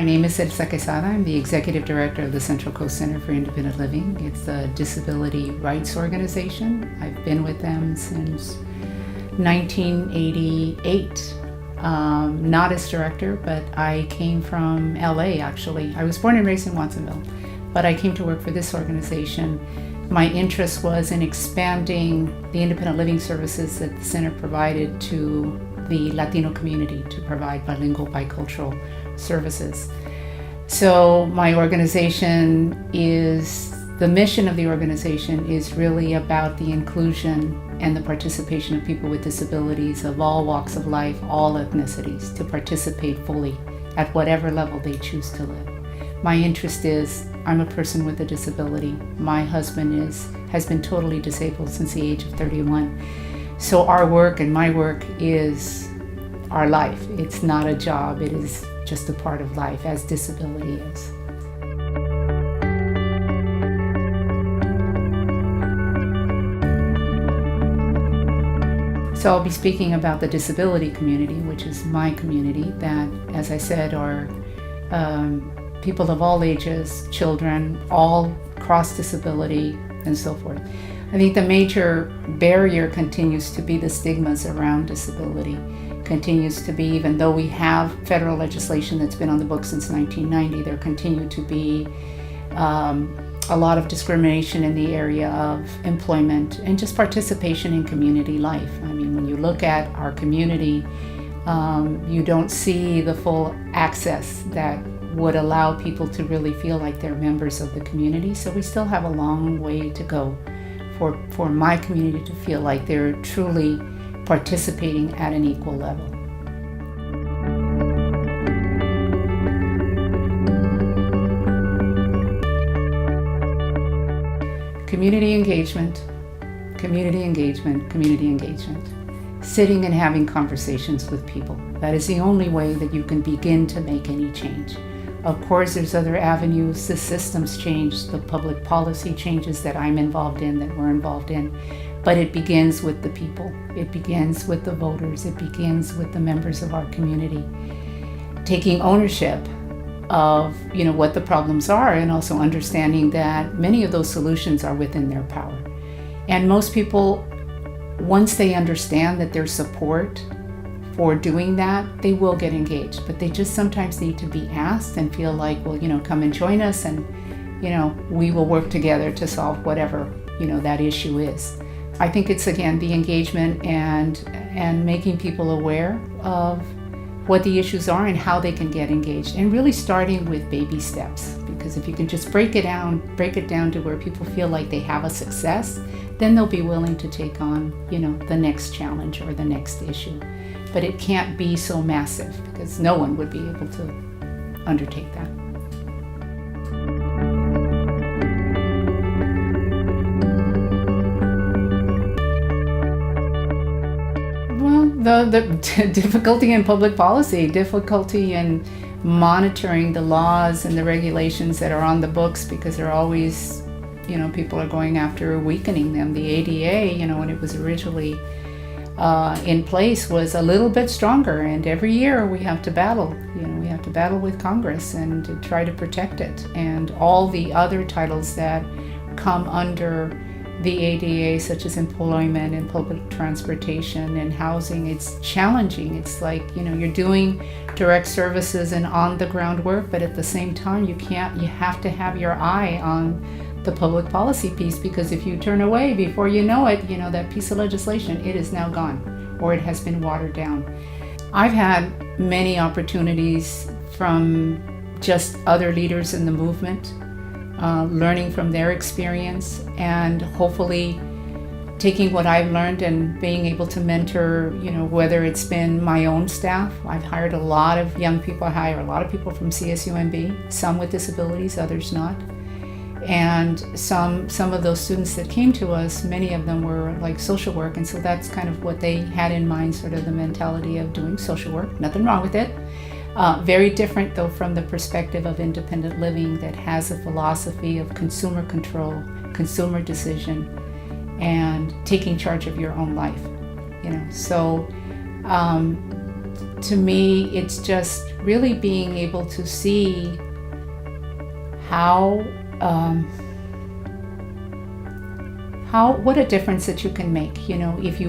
My name is Elsa Quezada. I'm the Executive Director of the Central Coast Center for Independent Living. It's a disability rights organization. I've been with them since 1988. Not as director, but I came from LA actually. I was born and raised in Watsonville, but I came to work for this organization. My interest was in expanding the independent living services that the center provided to the Latino community, to provide bilingual, bicultural services. So my organization the mission of the organization is really about the inclusion and the participation of people with disabilities of all walks of life, all ethnicities, to participate fully at whatever level they choose to live. My interest is, I'm a person with a disability. My husband has been totally disabled since the age of 31. So our work and my work is our life. It's not a job, it is just a part of life, as disability is. So I'll be speaking about the disability community, which is my community that, as I said, are people of all ages, children, all cross disability, and so forth. I think the major barrier continues to be the stigmas around disability. Continues to be, even though we have federal legislation that's been on the books since 1990, there continue to be a lot of discrimination in the area of employment and just participation in community life. I mean, when you look at our community, you don't see the full access that would allow people to really feel like they're members of the community. So we still have a long way to go for my community to feel like they're truly participating at an equal level. Community engagement, community engagement, community engagement. Sitting and having conversations with people. That is the only way that you can begin to make any change. Of course, there's other avenues, the systems change, the public policy changes that I'm involved in, that we're involved in, but it begins with the people. It begins with the voters. It begins with the members of our community. Taking ownership of what the problems are, and also understanding that many of those solutions are within their power. And most people, once they understand that there's support for doing that, they will get engaged, but they just sometimes need to be asked and feel like, well, come and join us, and we will work together to solve whatever that issue is. I think it's, again, the engagement and making people aware of what the issues are and how they can get engaged, and really starting with baby steps, because if you can just break it down to where people feel like they have a success, then they'll be willing to take on the next challenge or the next issue. But it can't be so massive, because no one would be able to undertake that. The difficulty in public policy, difficulty in monitoring the laws and the regulations that are on the books, because they're always, people are going after weakening them. The ADA, when it was originally in place, was a little bit stronger, and every year we have to battle. We have to battle with Congress and to try to protect it, and all the other titles that come under the ADA, such as employment and public transportation and housing. It's challenging. It's like, you're doing direct services and on the ground work, but at the same time, you have to have your eye on the public policy piece, because if you turn away before you know it, that piece of legislation, it is now gone, or it has been watered down. I've had many opportunities from just other leaders in the movement, learning from their experience, and hopefully taking what I've learned and being able to mentor, whether it's been my own staff. I've hired a lot of young people. I hire a lot of people from CSUMB, some with disabilities, others not. And some of those students that came to us, many of them were like social work, and so that's kind of what they had in mind, sort of the mentality of doing social work. Nothing wrong with it. Very different, though, from the perspective of independent living that has a philosophy of consumer control, consumer decision, and taking charge of your own life. So to me, it's just really being able to see what a difference that you can make, if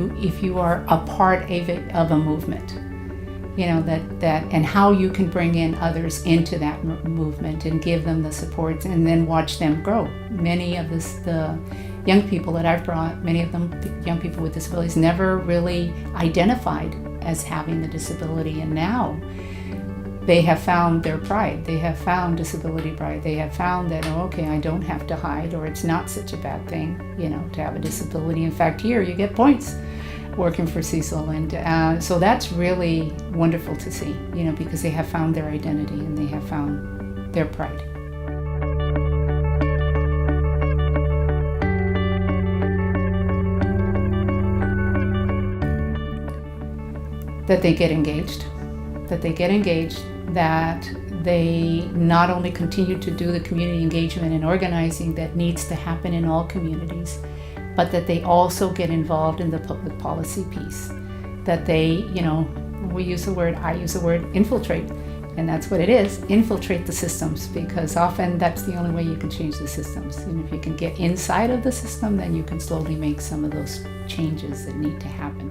you are a part of a movement, that and how you can bring in others into that movement and give them the support and then watch them grow. Many of the young people that I've brought, many of them young people with disabilities, never really identified as having the disability, and now they have found their pride. They have found disability pride. They have found that, okay, I don't have to hide, or it's not such a bad thing, to have a disability. In fact, here you get points working for Cecil, and so that's really wonderful to see, because they have found their identity and they have found their pride. That they get engaged, that they not only continue to do the community engagement and organizing that needs to happen in all communities, but that they also get involved in the public policy piece. That they, I use the word infiltrate, and that's what it is, infiltrate the systems, because often that's the only way you can change the systems. And if you can get inside of the system, then you can slowly make some of those changes that need to happen.